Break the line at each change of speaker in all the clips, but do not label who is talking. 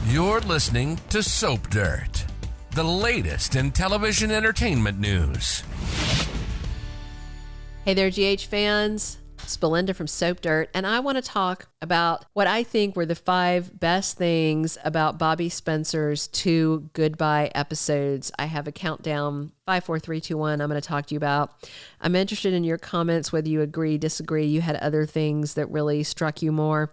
You're listening to Soap Dirt, the latest in television entertainment news.
Hey there, GH fans. It's Belinda from Soap Dirt, and I want to talk about what I think were the 5 best things about Bobbie Spencer's 2 goodbye episodes. I have a countdown, 5, 4, 3, 2, 1, I'm going to talk to you about. I'm interested in your comments, whether you agree, disagree, you had other things that really struck you more.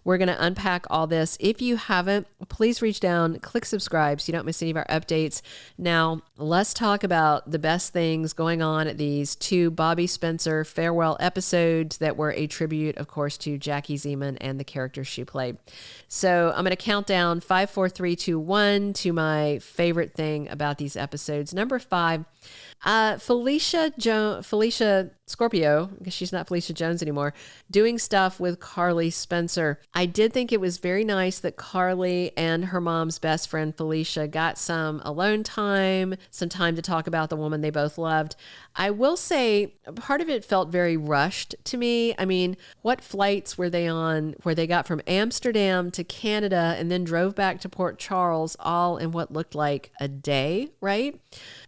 We're going to unpack all this. If you haven't, please reach down, click subscribe so you don't miss any of our updates. Now, let's talk about the best things going on at these 2 Bobbie Spencer farewell episodes that were a tribute, of course, to Jackie Zeman and the character she played. So I'm going to count down 5, 4, 3, 2, 1 to my favorite thing about these episodes. Number 5, Felicia Scorpio, because she's not Felicia Jones anymore, doing stuff with Carly Spencer. I did think it was very nice that Carly and her mom's best friend Felicia got some alone time, some time to talk about the woman they both loved. I will say part of it felt very rushed to me. I mean, what flights were they on where they got from Amsterdam to Canada and then drove back to Port Charles all in what looked like a day, right?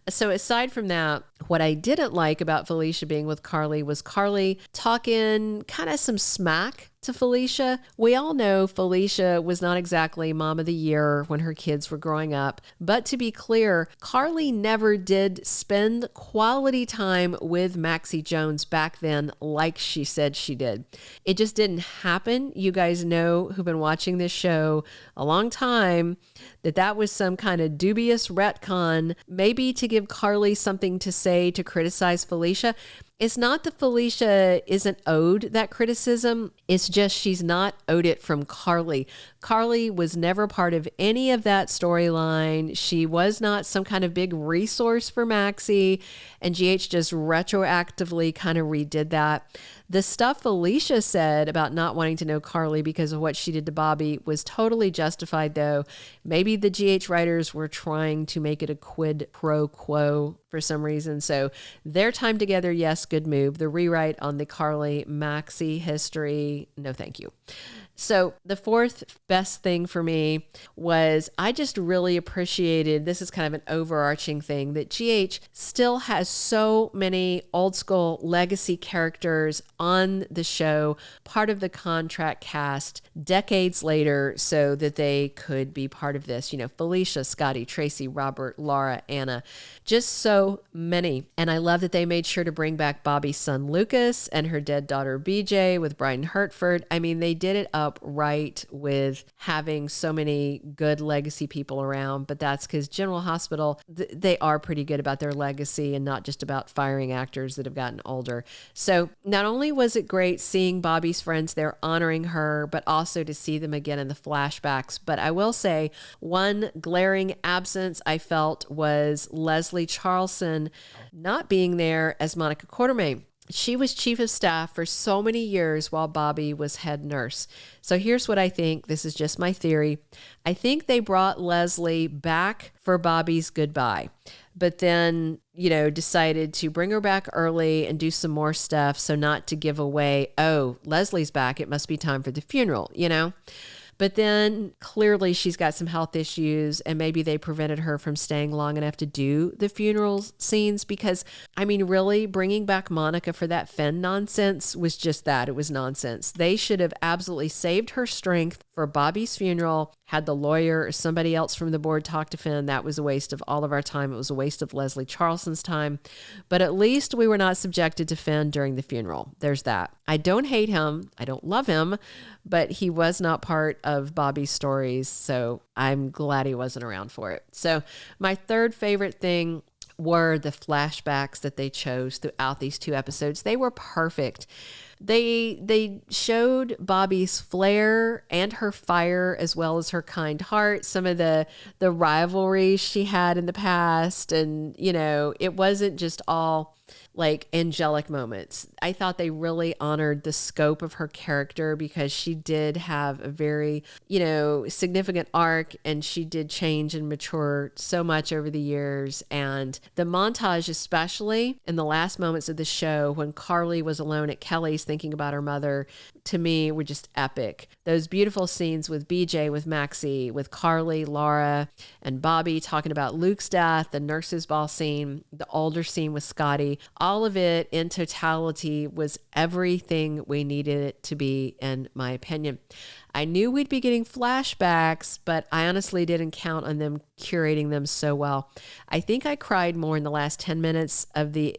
So aside from that, what I didn't like about Felicia being with Carly was Carly talking kind of some smack to Felicia. We all know Felicia was not exactly mom of the year when her kids were growing up. But to be clear, Carly never did spend quality time with Maxie Jones back then like she said she did. It just didn't happen. You guys know who've been watching this show a long time that was some kind of dubious retcon, maybe to give Carly something to say to criticize Felicia. It's not that Felicia isn't owed that criticism. It's just she's not owed it from Carly. Carly was never part of any of that storyline. She was not some kind of big resource for Maxie, and GH just retroactively kind of redid that. The stuff Felicia said about not wanting to know Carly because of what she did to Bobbie was totally justified, though. Maybe the GH writers were trying to make it a quid pro quo for some reason. So their time together, yes, good move. The rewrite on the Carly Maxie history, no thank you. So the 4th best thing for me was I just really appreciated, this is kind of an overarching thing, that GH still has so many old school legacy characters on the show, part of the contract cast decades later so that they could be part of this. You know, Felicia, Scotty, Tracy, Robert, Laura, Anna, just so many. And I love that they made sure to bring back Bobbie's son Lucas and her dead daughter BJ with Brighton Hertford. I mean, they did it up right with having so many good legacy people around, but that's because General Hospital, they are pretty good about their legacy and not just about firing actors that have gotten older. So not only was it great seeing Bobbie's friends there honoring her, but also to see them again in the flashbacks. But I will say one glaring absence I felt was Leslie Charlson not being there as Monica Quartermain. She was chief of staff for so many years while Bobbie was head nurse. So here's what I think. This is just my theory. I think they brought Leslie back for Bobbie's goodbye, but then, decided to bring her back early and do some more stuff. So not to give away, oh, Leslie's back, it must be time for the funeral, But then clearly she's got some health issues and maybe they prevented her from staying long enough to do the funeral scenes because, really bringing back Monica for that Fenn nonsense was just that. It was nonsense. They should have absolutely saved her strength for Bobbie's funeral, had the lawyer or somebody else from the board talk to Fenn. That was a waste of all of our time. It was a waste of Leslie Charlson's time. But at least we were not subjected to Fenn during the funeral. There's that. I don't hate him. I don't love him, but he was not part of Bobbie's stories. So I'm glad he wasn't around for it. So my 3rd favorite thing were the flashbacks that they chose throughout these 2 episodes. They were perfect. They showed Bobbie's flair and her fire as well as her kind heart, some of the rivalries she had in the past. And, it wasn't just all like angelic moments. I thought they really honored the scope of her character because she did have a very, significant arc, and she did change and mature so much over the years. And the montage, especially in the last moments of the show when Carly was alone at Kelly's thinking about her mother, to me were just epic. Those beautiful scenes with BJ, with Maxie, with Carly, Laura, and Bobbie talking about Luke's death, the nurse's ball scene, the older scene with Scotty, all of it in totality was everything we needed it to be, in my opinion. I knew we'd be getting flashbacks, but I honestly didn't count on them curating them so well. I think I cried more in the last 10 minutes of the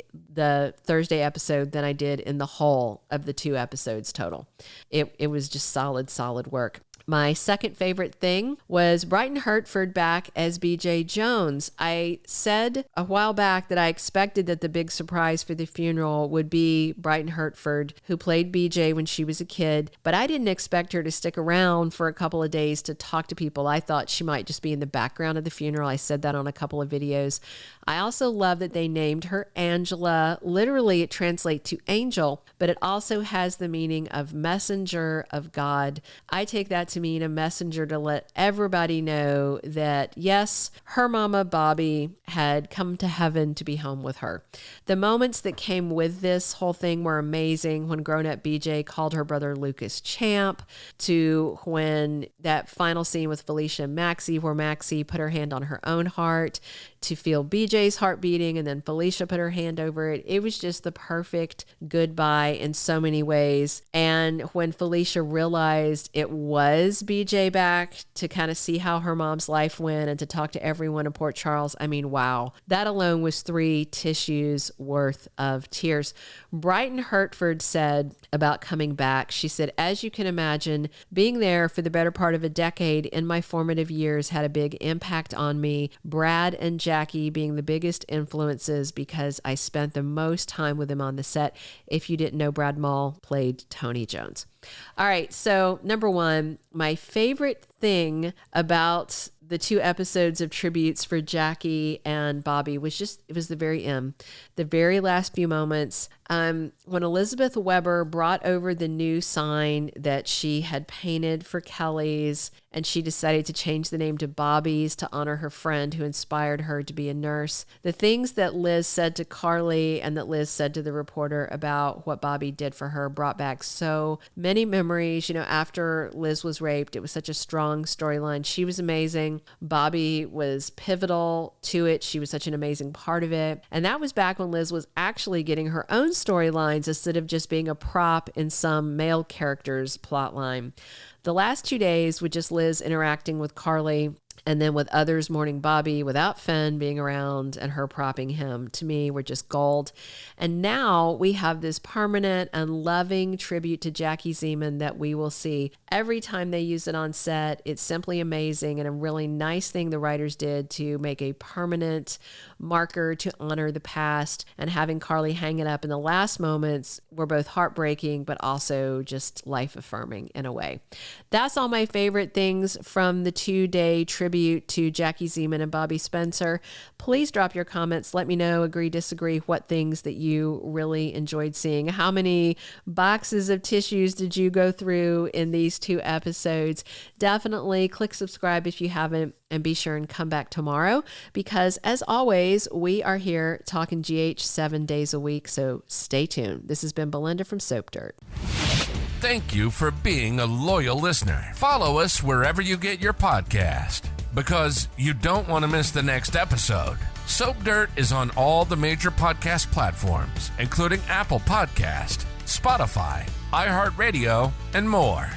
Thursday episode than I did in the whole of the 2 episodes total. It was just solid work. My second favorite thing was Brighton Hertford back as BJ Jones. I said a while back that I expected that the big surprise for the funeral would be Brighton Hertford, who played BJ when she was a kid, but I didn't expect her to stick around for a couple of days to talk to people. I thought she might just be in the background of the funeral. I said that on a couple of videos. I also love that they named her Angela. Literally, it translates to angel, but it also has the meaning of messenger of God. I take that to mean a messenger to let everybody know that, yes, her mama, Bobbie, had come to heaven to be home with her. The moments that came with this whole thing were amazing. When grown-up BJ called her brother Lucas champ, to when that final scene with Felicia and Maxie, where Maxie put her hand on her own heart to feel BJ's heart beating, and then Felicia put her hand over it. It was just the perfect goodbye in so many ways. And when Felicia realized it was BJ back, to kind of see how her mom's life went and to talk to everyone in Port Charles, I mean, wow. That alone was 3 tissues worth of tears. Brighton Hertford said about coming back, she said, as you can imagine, being there for the better part of a decade in my formative years had a big impact on me. Brad and Jackie being the biggest influences because I spent the most time with him on the set. If you didn't know, Brad Mull played Tony Jones. All right, so number 1, my favorite thing about the 2 episodes of tributes for Jackie and Bobbie was it was the very end, the very last few moments. When Elizabeth Weber brought over the new sign that she had painted for Kelly's, and she decided to change the name to Bobbie's to honor her friend who inspired her to be a nurse. The things that Liz said to Carly and that Liz said to the reporter about what Bobbie did for her brought back so many memories. After Liz was raped, it was such a strong storyline. She was amazing. Bobbie was pivotal to it. She was such an amazing part of it. And that was back when Liz was actually getting her own storylines instead of just being a prop in some male character's plotline. The last 2 days with just Liz interacting with Carly, and then with others mourning Bobbie without Fenn being around and her propping him, to me, were just gold. And now we have this permanent and loving tribute to Jackie Zeman that we will see every time they use it on set. It's simply amazing, and a really nice thing the writers did to make a permanent marker to honor the past. And having Carly hang it up in the last moments were both heartbreaking, but also just life-affirming in a way. That's all my favorite things from the 2-day tribute to Jackie Zeman and Bobbie Spencer. Please drop your comments. Let me know, agree, disagree, what things that you really enjoyed seeing. How many boxes of tissues did you go through in these 2 episodes? Definitely click subscribe if you haven't, and be sure and come back tomorrow because, as always, we are here talking GH 7 days a week, so stay tuned. This has been Belinda from Soap Dirt.
Thank you for being a loyal listener. Follow us wherever you get your podcast, because you don't want to miss the next episode. Soap Dirt is on all the major podcast platforms, including Apple Podcast, Spotify, iHeartRadio, and more.